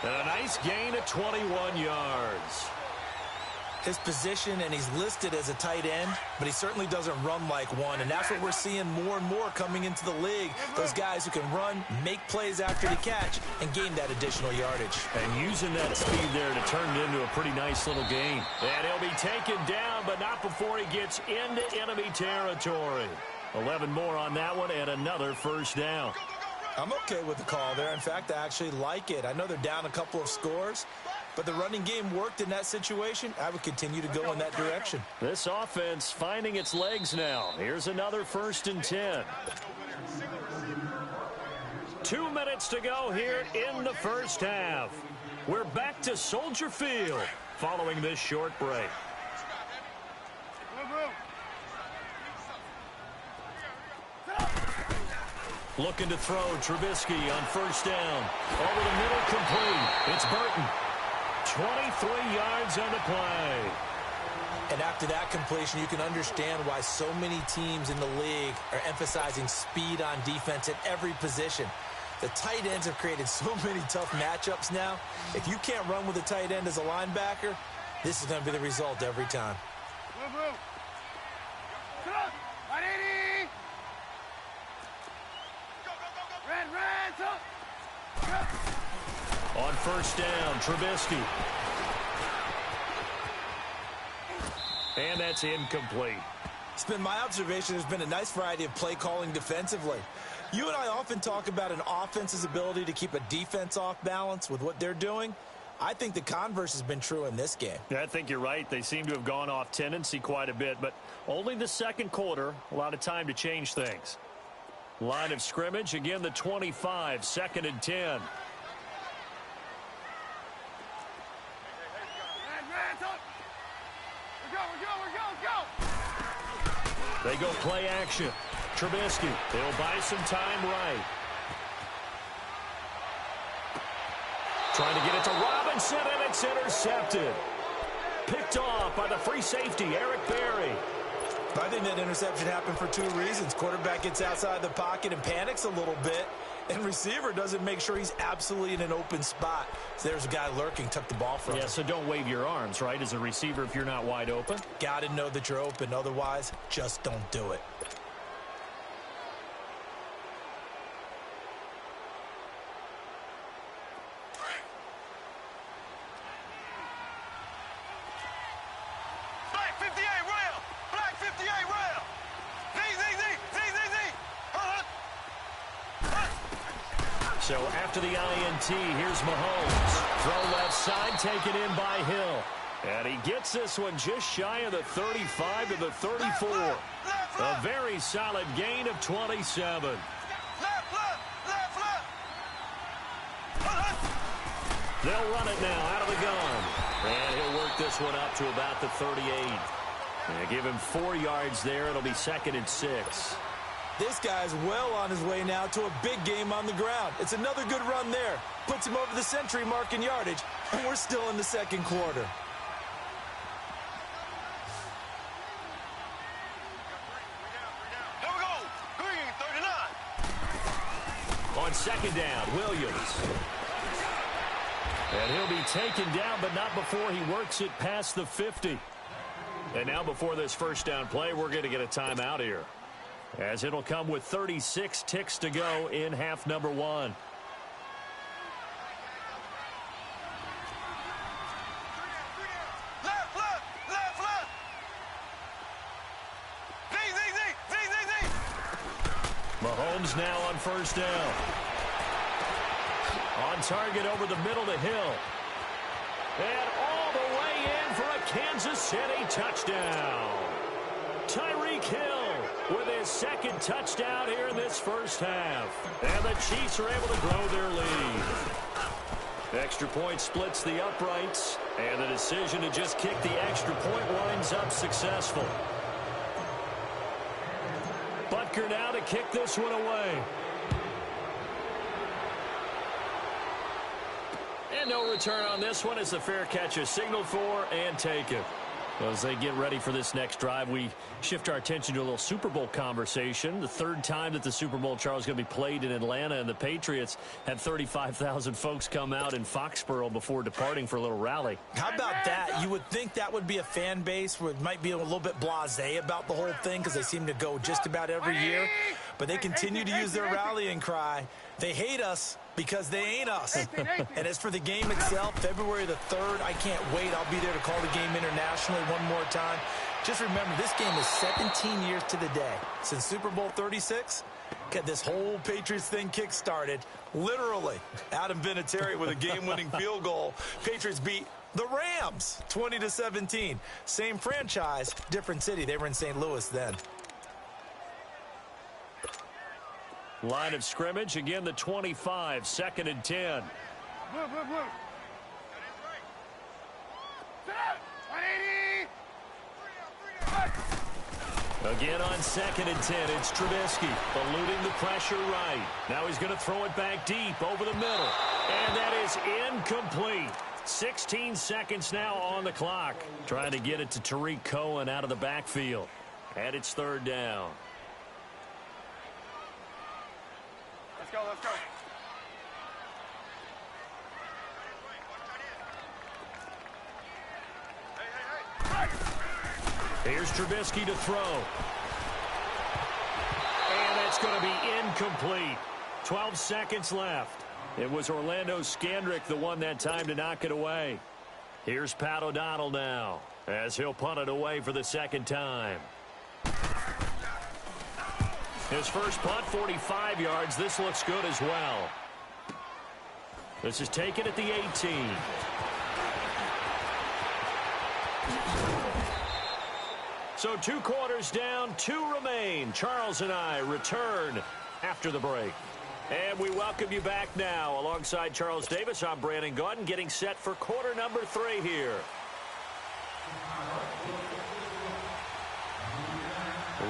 And a nice gain of 21 yards. His position, and he's listed as a tight end, but he certainly doesn't run like one, and that's what we're seeing more and more coming into the league. Those guys who can run, make plays after the catch, and gain that additional yardage. And using that speed there to turn it into a pretty nice little gain. And he'll be taken down, but not before he gets into enemy territory. 11 more on that one, and another first down. I'm okay with the call there. In fact, I actually like it. I know they're down a couple of scores, but the running game worked in that situation. I would continue to go in that direction. This offense finding its legs now. Here's another 1st and 10. 2 minutes to go here in the first half. We're back to Soldier Field following this short break. Looking to throw Trubisky on 1st down. Over the middle, complete. It's Burton. 23 yards on the play. And after that completion, you can understand why so many teams in the league are emphasizing speed on defense at every position. The tight ends have created so many tough matchups now. If you can't run with a tight end as a linebacker, this is going to be the result every time. On 1st down, Trubisky. And that's incomplete. It's been my observation there's been a nice variety of play calling defensively. You and I often talk about an offense's ability to keep a defense off balance with what they're doing. I think the converse has been true in this game. Yeah, I think you're right. They seem to have gone off tendency quite a bit, but only the second quarter, a lot of time to change things. Line of scrimmage, again the 25, 2nd and 10. They go play action. Trubisky, they'll buy some time right. Trying to get it to Robinson, and it's intercepted. Picked off by the free safety, Eric Berry. I think that interception happened for 2 reasons. Quarterback gets outside the pocket and panics a little bit, and receiver doesn't make sure he's absolutely in an open spot. So there's a guy lurking, took the ball from him. Yeah, so don't wave your arms, right, as a receiver if you're not wide open. Got to know that you're open. Otherwise, just don't do it. So after the INT, here's Mahomes. Throw left side, taken in by Hill. And he gets this one just shy of the 35 to the 34. A very solid gain of 27. They'll run it now out of the gun. And he'll work this one up to about the 38. And give him 4 yards there. It'll be 2nd and 6. This guy's well on his way now to a big game on the ground. It's another good run there. Puts him over the century mark in yardage, and we're still in the second quarter. Here we go. Green, 39. On 2nd down, Williams. And he'll be taken down, but not before he works it past the 50. And now before this 1st down play, we're going to get a timeout here, as it'll come with 36 ticks to go in half number 1. Left, left, left, left. Z, Z, Z, Z, Z, Z. Mahomes now on 1st down. On target over the middle to Hill. And all the way in for a Kansas City touchdown. Tyreek Hill with his 2nd touchdown here in this first half. And the Chiefs are able to grow their lead. Extra point splits the uprights, and the decision to just kick the extra point winds up successful. Butker now to kick this one away. And no return on this one as the fair catch is signaled for and taken. As they get ready for this next drive, we shift our attention to a little Super Bowl conversation. The third time that the Super Bowl, Charles, is going to be played in Atlanta, and the Patriots had 35,000 folks come out in Foxborough before departing for a little rally. How about that? You would think that would be a fan base where it might be a little bit blasé about the whole thing because they seem to go just about every year. But they continue to use their rallying cry. They hate us because they ain't us. And as for the game itself, February the 3rd, I can't wait. I'll be there to call the game internationally one more time. Just remember, this game is 17 years to the day since Super Bowl 36. Get this whole Patriots thing kick-started. Literally, Adam Vinatieri with a game-winning field goal. Patriots beat the Rams 20-17. Same franchise, different city. They were in St. Louis then. Line of scrimmage, again the 25, 2nd and 10. Blue. Again on 2nd and 10, it's Trubisky eluding the pressure right. Now he's going to throw it back deep over the middle. And that is incomplete. 16 seconds now on the clock. Trying to get it to Tariq Cohen out of the backfield. And it's 3rd down. Let's go. Here's Trubisky to throw. And that's going to be incomplete. 12 seconds left. It was Orlando Scandrick the one that time to knock it away. Here's Pat O'Donnell now as he'll punt it away for the 2nd time. His first punt, 45 yards. This looks good as well. This is taken at the 18. So 2 quarters down, 2 remain. Charles and I return after the break. And we welcome you back now. Alongside Charles Davis, I'm Brandon Gaudin, getting set for quarter number 3 here.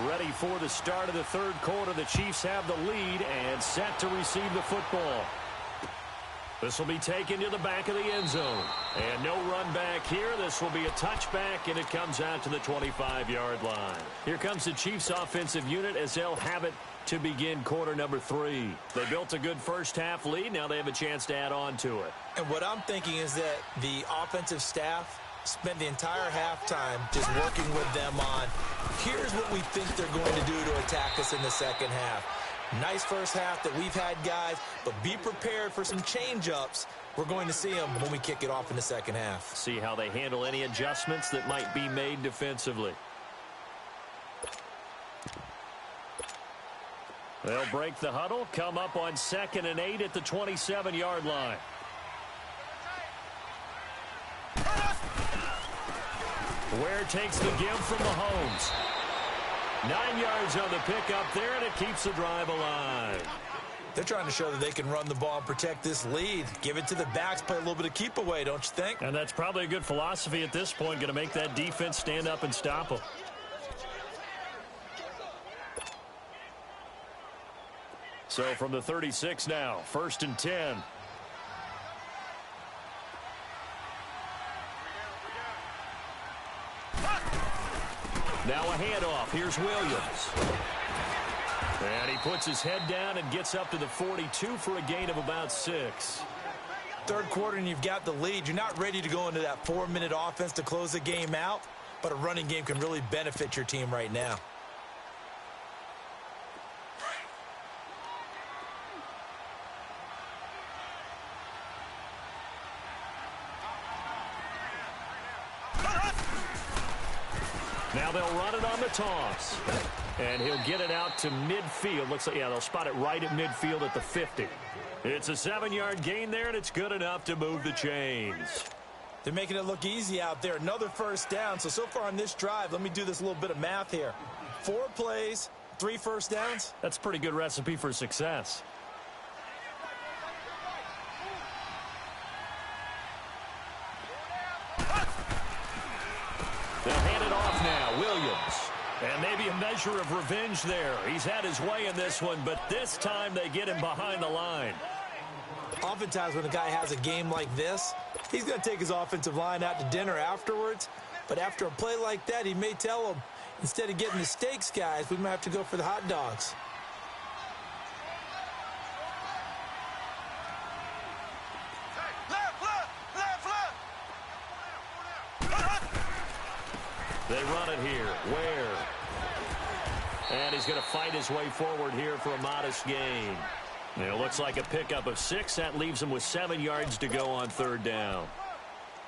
Ready for the start of the 3rd quarter. The Chiefs have the lead and set to receive the football. This will be taken to the back of the end zone. And no run back here. This will be a touchback, and it comes out to the 25-yard line. Here comes the Chiefs offensive unit as they'll have it to begin quarter number 3. They built a good first half lead. Now they have a chance to add on to it. And what I'm thinking is that the offensive staff spent the entire halftime just working with them on, here's what we think they're going to do to attack us in the second half. Nice first half that we've had, guys, but be prepared for some change-ups. We're going to see them when we kick it off in the second half. See how they handle any adjustments that might be made defensively. They'll break the huddle, come up on 2nd and 8 at the 27-yard line. Ware takes the give from Mahomes. 9 yards on the pickup there, and it keeps the drive alive. They're trying to show that they can run the ball and protect this lead. Give it to the backs, play a little bit of keep away, don't you think? And that's probably a good philosophy at this point, going to make that defense stand up and stop them. So from the 36 now, 1st and 10. Now a handoff. Here's Williams. And he puts his head down and gets up to the 42 for a gain of about 6. 3rd quarter and you've got the lead. You're not ready to go into that 4-minute offense to close the game out, but a running game can really benefit your team right now. Now they'll run it on the toss. And he'll get it out to midfield. Looks like, yeah, they'll spot it right at midfield at the 50. It's a 7-yard gain there, and it's good enough to move the chains. They're making it look easy out there. Another first down. So far on this drive, let me do this little bit of math here. 4 plays, 3 first downs. That's a pretty good recipe for success. They'll hand it off now. Williams. And maybe a measure of revenge there. He's had his way in this one, but this time they get him behind the line. Oftentimes when a guy has a game like this, he's going to take his offensive line out to dinner afterwards. But after a play like that, he may tell them, instead of getting the steaks, guys, we might have to go for the hot dogs. They run it here. Ware. And he's going to fight his way forward here for a modest gain. It looks like a pickup of 6. That leaves him with 7 yards to go on third down.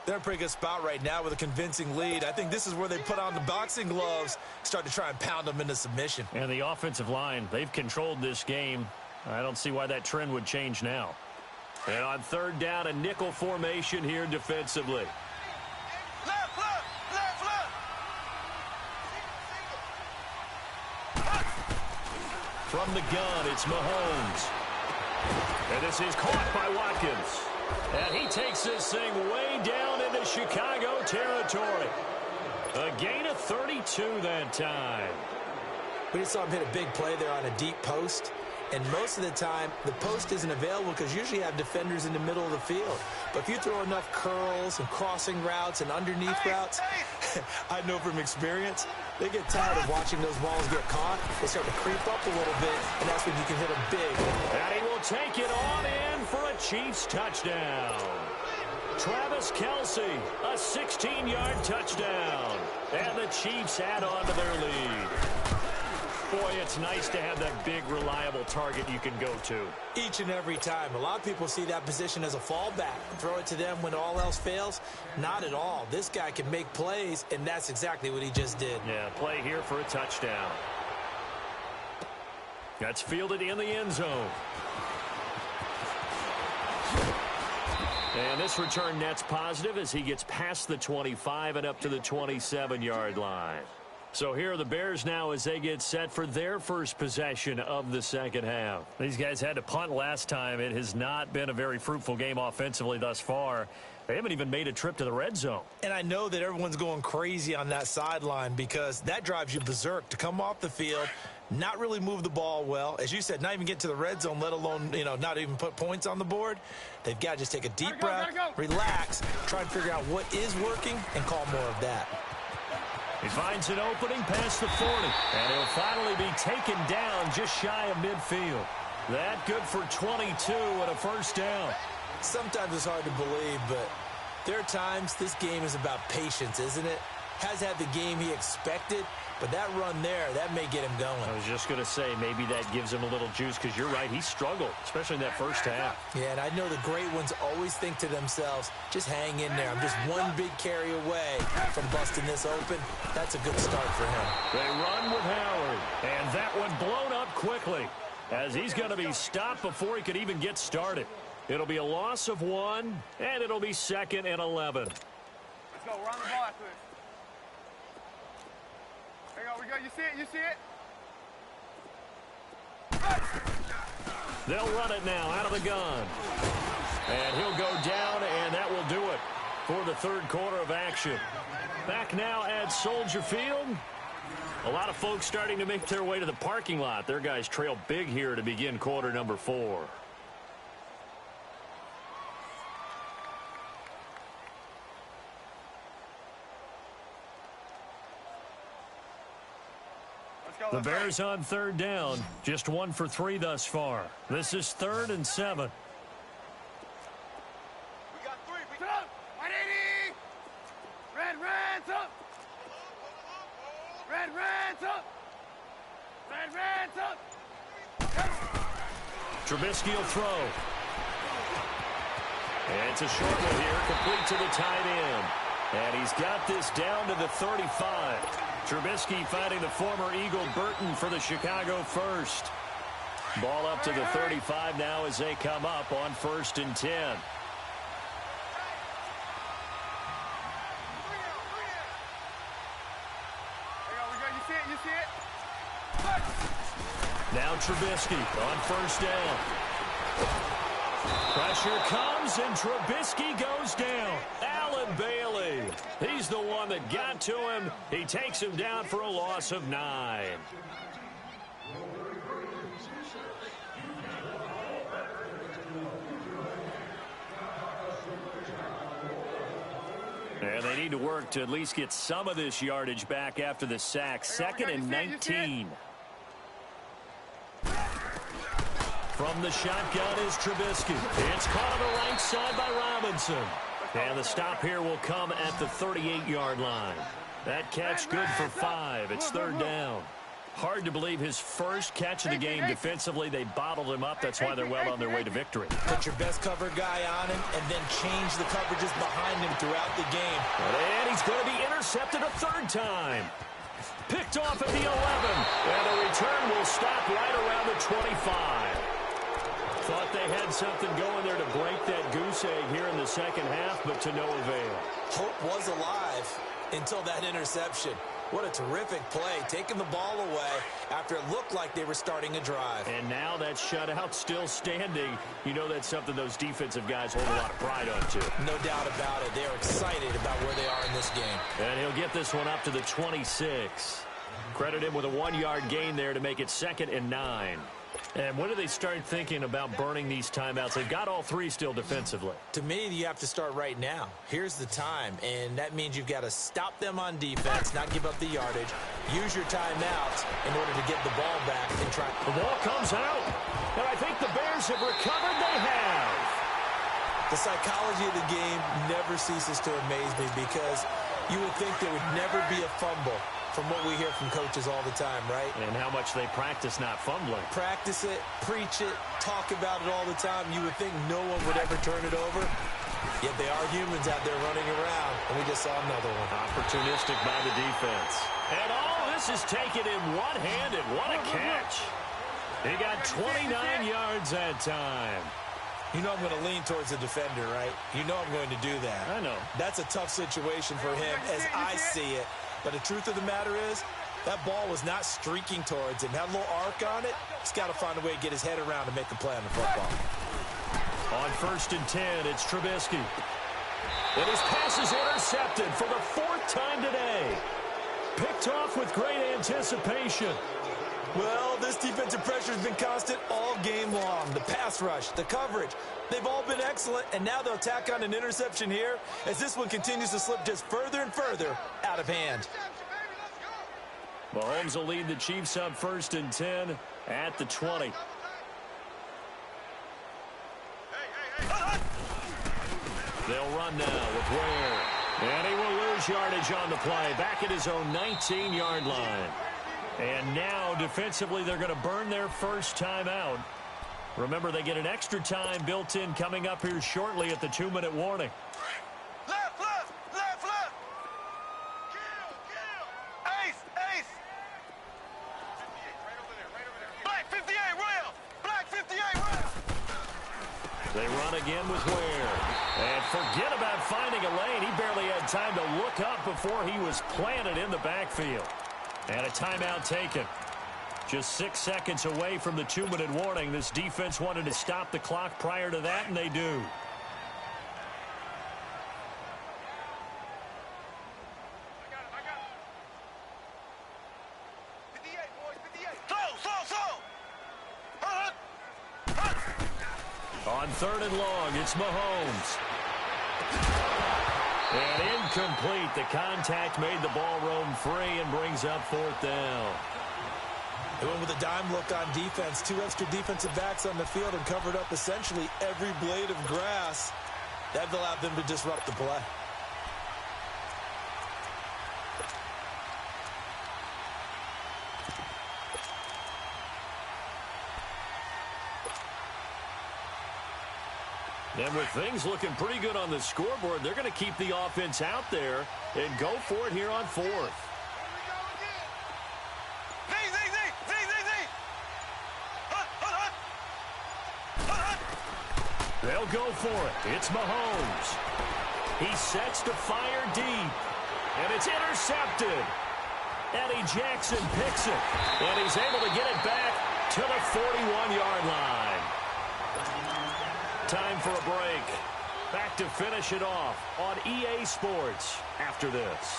They're in a pretty good spot right now with a convincing lead. I think this is where they put on the boxing gloves, start to try and pound them into submission. And the offensive line, they've controlled this game. I don't see why that trend would change now. And on third down, a nickel formation here defensively. From the gun, it's Mahomes. And this is caught by Watkins. And he takes this thing way down into Chicago territory. A gain of 32 that time. We just saw him hit a big play there on a deep post. And most of the time, the post isn't available because usually you have defenders in the middle of the field. But if you throw enough curls and crossing routes and underneath routes, I know from experience, they get tired of watching those balls get caught. They start to creep up a little bit, and that's when you can hit them big. And he will take it on in for a Chiefs touchdown. Travis Kelce, a 16-yard touchdown. And the Chiefs add on to their lead. Boy, it's nice to have that big, reliable target you can go to. Each and every time. A lot of people see that position as a fallback. Throw it to them when all else fails. Not at all. This guy can make plays, and that's exactly what he just did. Yeah, play here for a touchdown. That's fielded in the end zone. And this return net's positive as he gets past the 25 and up to the 27-yard line. So here are the Bears now as they get set for their first possession of the second half. These guys had to punt last time. It has not been a very fruitful game offensively thus far. They haven't even made a trip to the red zone. And I know that everyone's going crazy on that sideline because that drives you berserk to come off the field, not really move the ball well. As you said, not even get to the red zone, let alone, not even put points on the board. They've got to just take a deep breath, relax, try and figure out what is working, and call more of that. He finds an opening past the 40, and he'll finally be taken down just shy of midfield. That good for 22 and a first down. Sometimes it's hard to believe, but there are times this game is about patience, isn't it? Has had the game he expected, but that run there, that may get him going. I was just going to say, maybe that gives him a little juice, because you're right, he struggled, especially in that first half. Yeah, and I know the great ones always think to themselves, just hang in there. I'm just one big carry away from busting this open. That's a good start for him. They run with Howard, and that one blown up quickly, as he's going to be stopped before he could even get started. It'll be a loss of 1, and it'll be 2nd and 11. Let's go. We're on the ball after this. There we go. You see it? You see it? They'll run it now out of the gun. And he'll go down, and that will do it for the third quarter of action. Back now at Soldier Field. A lot of folks starting to make their way to the parking lot. Their guys trail big here to begin quarter number 4. The Bears on third down, just 1 for 3 thus far. This is 3rd and 7. We got 3. We got 180. Red, red's up. Red, red's up. Red, red's up. Trubisky will throw. And it's a short one here, complete to the tight end. And he's got this down to the 35. Trubisky finding the former Eagle Burton for the Chicago first. Ball up to the 35 now as they come up on 1st and 10. You see it? You see it? Now Trubisky on 1st down. Pressure comes, and Trubisky goes down. Allen Bailey. He's the one that got to him. He takes him down for a loss of 9. And they need to work to at least get some of this yardage back after the sack. Second and 19. From the shotgun is Trubisky. It's caught on the right side by Robinson. And the stop here will come at the 38-yard line. That catch good for 5. It's third down. Hard to believe his first catch of the game defensively. They bottled him up. That's why they're well on their way to victory. Put your best cover guy on him and then change the coverages behind him throughout the game. And he's going to be intercepted a third time. Picked off at the 11. And the return will stop right around the 25. Thought they had something going there to break that goose egg here in the second half, but to no avail. Hope was alive until that interception. What a terrific play, taking the ball away after it looked like they were starting a drive. And now that shutout still standing. You know that's something those defensive guys hold a lot of pride on, too. No doubt about it. They're excited about where they are in this game. And he'll get this one up to the 26. Credit him with a 1-yard gain there to make it 2nd and 9. And when do they start thinking about burning these timeouts? They've got all 3 still defensively. To me, you have to start right now. Here's the time, and that means you've got to stop them on defense, not give up the yardage, use your timeouts in order to get the ball back and try. The ball comes out, and I think the Bears have recovered. They have. The psychology of the game never ceases to amaze me because you would think there would never be a fumble from what we hear from coaches all the time, right? And how much they practice not fumbling. Practice it, preach it, talk about it all the time. You would think no one would ever turn it over. Yet they are humans out there running around, and we just saw another one. Opportunistic by the defense. And all this is taken in one-handed. What a catch. He got 29 yards that time. You know I'm going to lean towards the defender, right? You know I'm going to do that. I know. That's a tough situation for him as I see it. But the truth of the matter is, that ball was not streaking towards him. Had a little arc on it. He's got to find a way to get his head around and make a play on the football. On 1st and 10, it's Trubisky. And his pass is intercepted for the 4th time today. Picked off with great anticipation. Well, this defensive pressure has been constant all game long. The pass rush, the coverage, they've all been excellent, and now they'll tack on an interception here as this one continues to slip just further and further out of hand. Mahomes will lead the Chiefs up 1st and 10 at the 20. They'll run now with Ware. And he will lose yardage on the play, back at his own 19-yard line. And now, defensively, they're going to burn their first time out. Remember, they get an extra time built in coming up here shortly at the 2-minute warning. Left, left, left, left. Kill. Ace, ace. 58, right over there. Black 58, Royal. Black 58, Royal. They run again with Ware. And forget about finding a lane. He barely had time to look up before he was planted in the backfield. And a timeout taken. Just 6 seconds away from the 2-minute warning. This defense wanted to stop the clock prior to that, and they do. I got it. 58, boys, 58. Slow. On 3rd and long, it's Mahomes. And incomplete. The contact made the ball roam free and brings up 4th down. They went with a dime look on defense. 2 extra defensive backs on the field and covered up essentially every blade of grass. That allowed them to disrupt the play. And with things looking pretty good on the scoreboard, they're going to keep the offense out there and go for it here on 4th. They'll go for it. It's Mahomes. He sets to fire deep. And it's intercepted. Eddie Jackson picks it. And he's able to get it back to the 41-yard line. Time for a break. Back to finish it off on EA Sports after this.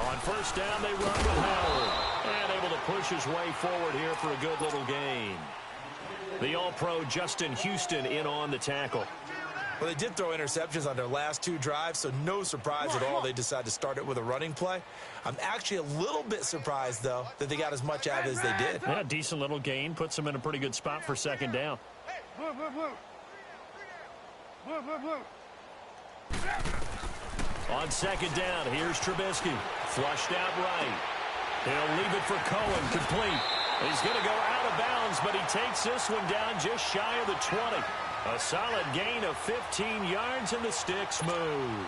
On 1st down, they run with Howard. And able to to push his way forward here for a good little gain. The All-Pro Justin Houston in on the tackle. Well, they did throw interceptions on their last 2 drives, so no surprise at all they decided to start it with a running play. I'm actually a little bit surprised, though, that they got as much out of it as they did. Yeah, decent little gain. Puts them in a pretty good spot for second down. Blue, blue, blue. Blue, blue, blue. On second down, here's Trubisky. Flushed out right. He'll leave it for Cohen, complete. He's going to go out of bounds, but he takes this one down just shy of the 20. A solid gain of 15 yards, and the sticks move.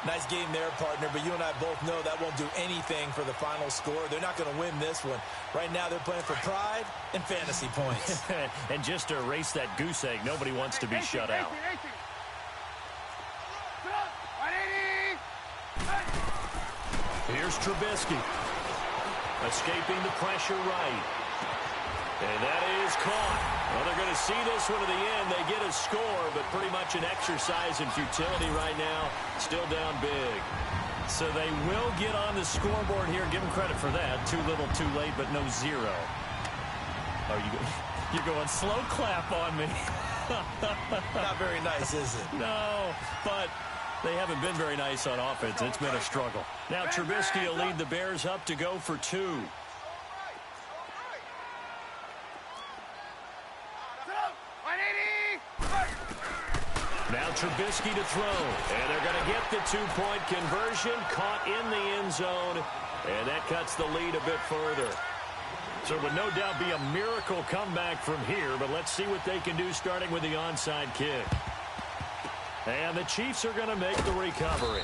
Nice game there, partner, but you and I both know that won't do anything for the final score. They're not going to win this one. Right now, they're playing for pride and fantasy points. And just to erase that goose egg, nobody wants to be shut out. 180. Here's Trubisky. Escaping the pressure right. And that is caught. Well, they're going to see this one to the end. They get a score, but pretty much an exercise in futility right now. Still down big. So they will get on the scoreboard here. Give them credit for that. Too little, too late, but no zero. Oh, you're going slow clap on me. Not very nice, is it? No, but they haven't been very nice on offense. It's been a struggle. Now Trubisky will lead the Bears up to go for 2. Now Trubisky to throw. And they're going to get the 2-point conversion. Caught in the end zone. And that cuts the lead a bit further. So it would no doubt be a miracle comeback from here. But let's see what they can do starting with the onside kick. And the Chiefs are going to make the recovery.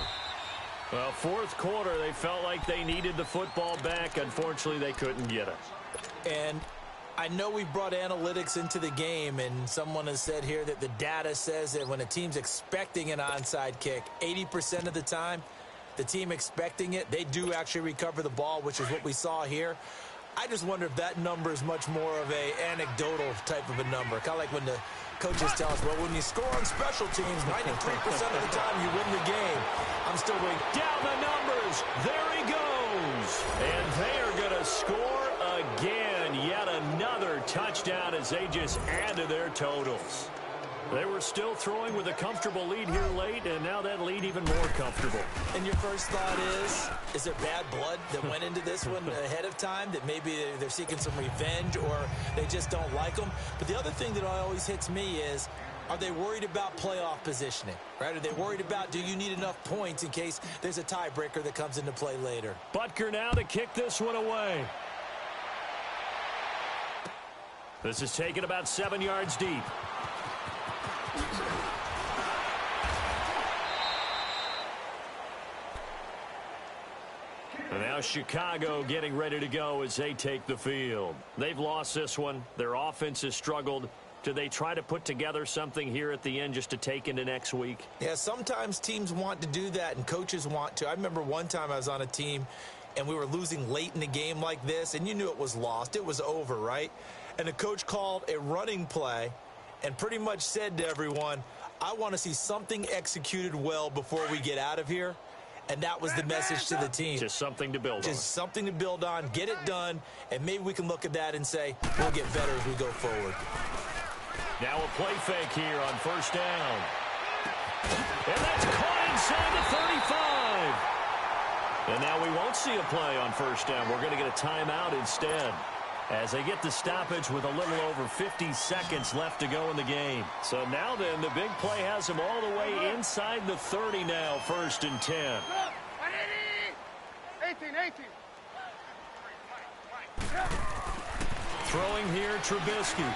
Well, fourth quarter, they felt like they needed the football back. Unfortunately, they couldn't get it. And I know we brought analytics into the game, and someone has said here that the data says that when a team's expecting an onside kick, 80% of the time, the team expecting it, they do actually recover the ball, which is what we saw here. I just wonder if that number is much more of a anecdotal type of a number. Kind of like when the coaches tell us, well, when you score on special teams, 93% of the time you win the game. I'm still waiting. Down the numbers. There he goes. And they are going to score again. Yet another touchdown as they just add to their totals. They were still throwing with a comfortable lead here late, and now that lead even more comfortable. And your first thought is there bad blood that went into this one ahead of time, that maybe they're seeking some revenge or they just don't like them? But the other thing that always hits me is, are they worried about playoff positioning, right? Are they worried about, do you need enough points in case there's a tiebreaker that comes into play later? Butker now to kick this one away. This is taken about 7 yards deep. And now Chicago getting ready to go as they take the field. They've lost this one. Their offense has struggled. Do they try to put together something here at the end just to take into next week? Yeah, sometimes teams want to do that and coaches want to. I remember one time I was on a team and we were losing late in the game like this, and you knew it was lost. It was over, right? And the coach called a running play and pretty much said to everyone, I want to see something executed well before we get out of here. And that was the message to the team. Just something to build on. Just something to build on, get it done, and maybe we can look at that and say, we'll get better as we go forward. Now a play fake here on first down. And that's caught inside the 35. And now we won't see a play on first down. We're going to get a timeout instead, as they get the stoppage with a little over 50 seconds left to go in the game. So now then, the big play has them all the way inside the 30 now, 1st and 10. 18. Throwing here, Trubisky.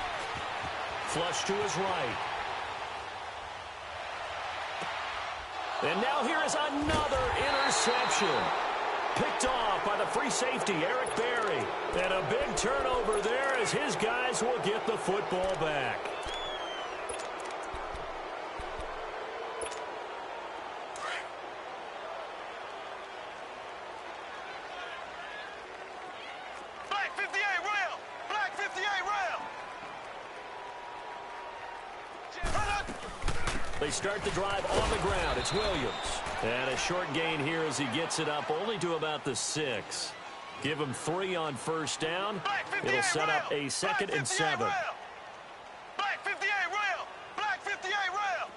Flush to his right. And now here is another interception. Picked off by the free safety, Eric Berry. And a big turnover there as his guys will get the football back. Black 58 rail! Black 58 rail! They start the drive on the ground. It's Williams. And a short gain here as he gets it up only to about the 6. Give him 3 on first down. It'll set up a 2nd and 7. Black 58 rail. Black 58 rail.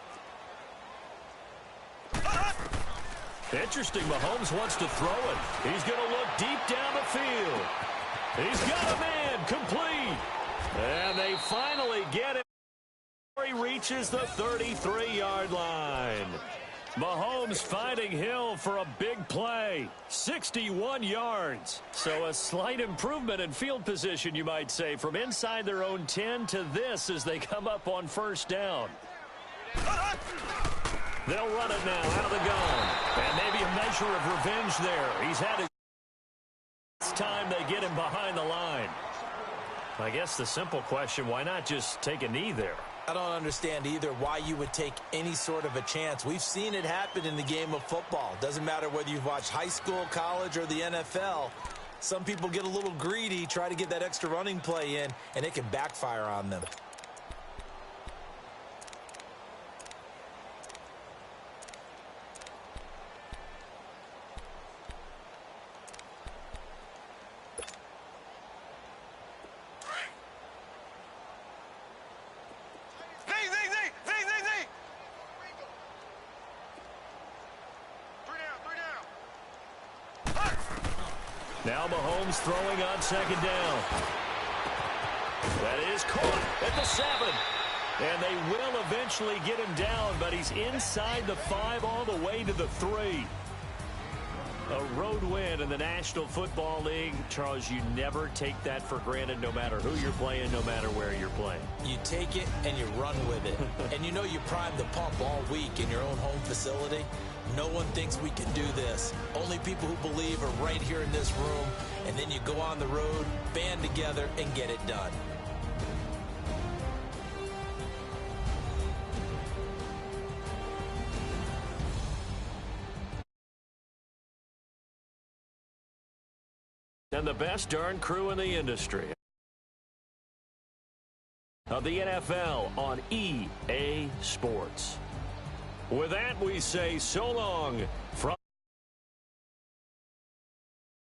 Interesting. Mahomes wants to throw it. He's going to look deep down the field. He's got a man complete. And they finally get it. He reaches the 33-yard line. Mahomes finding Hill for a big play. 61 yards. So a slight improvement in field position, you might say, from inside their own 10 to this as they come up on first down. They'll run it now out of the gun. And maybe a measure of revenge there. He's had his time they get him behind the line. I guess the simple question, why not just take a knee there? I don't understand either why you would take any sort of a chance. We've seen it happen in the game of football. Doesn't matter whether you've watched high school, college, or the NFL. Some people get a little greedy, try to get that extra running play in, and it can backfire on them. Now Mahomes throwing on 2nd down. That is caught at the 7. And they will eventually get him down, but he's inside the 5 all the way to the 3. A road win in the National Football League. Charles, you never take that for granted no matter who you're playing, no matter where you're playing. You take it and you run with it. And you know you primed the pump all week in your own home facility. No one thinks we can do this. Only people who believe are right here in this room. And then you go on the road, band together, and get it done. And the best darn crew in the industry of the NFL on EA Sports. With that, we say so long from